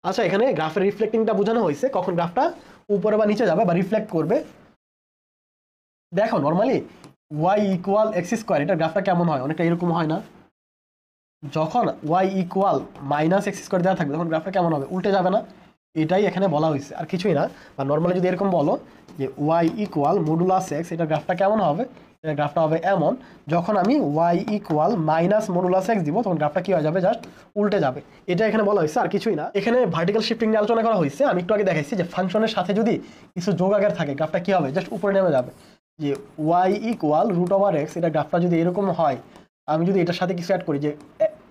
আচ্ছা, এখানে গ্রাফের রিফ্লেক্টিংটা বোঝানো হয়েছে, কখন গ্রাফটা উপরে বা নিচে যাবে বা রিফ্লেক্ট করবে। দেখো normally y equal x square, এটা গ্রাফটা কেমন হয়, অনেকটা এরকম হয় না? যখন y equal minus x square দেওয়া থাকবে তখন গ্রাফটা কেমন হবে, উল্টে যাবে না? এটাই এখানে বলা হয়েছে, আর কিছুই না। বা নর্মালি যদি এরকম বলো যে ওয়াই ইকুয়াল মডুলাস এক্স, এটা গ্রাফটা কেমন হবে, এটা গ্রাফটা হবে এমন। যখন আমি y equal minus modulus x দিব তখন গ্রাফটা কি হয়ে যাবে, জাস্ট উল্টে যাবে। এটা এখানে বলা হয়েছে, আর কিছুই না। এখানে ভার্টিক্যাল শিফটিং নিয়ে আলোচনা করা হয়েছে। আমি একটু আগে দেখাইছি যে ফাংশনের সাথে যদি কিছু যোগ আগের থাকে গ্রাফটা কি হবে, জাস্ট উপরে নেমে যাবে। যে y equal root over x, এটা গ্রাফটা যদি এরকম হয়, আমি যদি এটার সাথে কিছু অ্যাড করি যে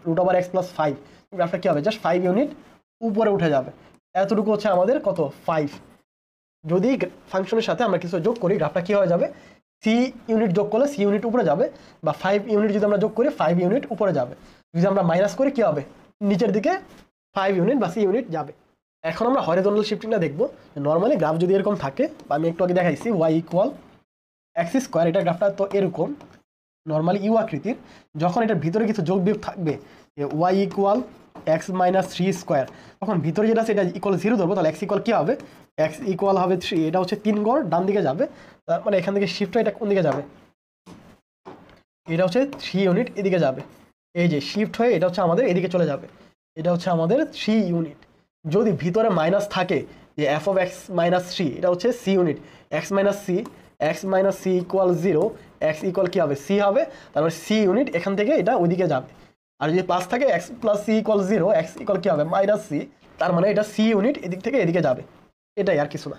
রুট ওভার এক্স প্লাস 5, গ্রাফটা কী হবে, জাস্ট 5 ইউনিট উপরে উঠে যাবে। এতটুকু হচ্ছে আমাদের কত, 5। যদি ফাংশনের সাথে আমরা কিছু যোগ করি গ্রাফটা কী হয়ে যাবে, সি ইউনিট যোগ করলে সি ইউনিট উপরে যাবে, বা 5 ইউনিট যদি আমরা যোগ করি 5 ইউনিট উপরে যাবে। যদি আমরা মাইনাস করি কী হবে, নিচের দিকে 5 ইউনিট বা সি ইউনিট যাবে। এখন আমরা হরিজন্টাল শিফটিংটা দেখবো। নর্মালি গ্রাফ যদি এরকম থাকে, বা আমি একটু আগে দেখাইছি ওয়াই ইকুয়াল এক্স স্কোয়ার, এটা গ্রাফটা তো এরকম নর্মালি ইউ আকৃতির। যখন এটার ভিতরে কিছু যোগ বিয়োগ থাকবে, y equal x minus 3 square, তখন ভিতরে যেটা আছে এটা ইকুয়াল 0 ধরবো, তাহলে এক্স ইকুয়াল কী হবে, এক্স ইকুয়াল হবে 3, এটা হচ্ছে 3 গড় ডান দিকে যাবে। তার মানে এখান থেকে শিফট হয়ে এটা কোন দিকে যাবে, এটা হচ্ছে 3 ইউনিট এদিকে যাবে। এই যে শিফট হয়ে এটা হচ্ছে আমাদের এদিকে চলে যাবে, এটা হচ্ছে আমাদের 3 ইউনিট। যদি ভিতরে মাইনাস থাকে, যে এফ অফ এক্স মাইনাস 3, এটা হচ্ছে c unit, x minus c equal 0, x equal কী হবে, সি হবে, তারপর সি ইউনিট এখান থেকে এটা ওইদিকে যাবে। আর যদি প্লাস থাকে x plus c equal 0, x equal কী হবে, মাইনাস সি, তার মানে এটা সি ইউনিট এদিক থেকে এদিকে যাবে। এটাই, আর কিছু না।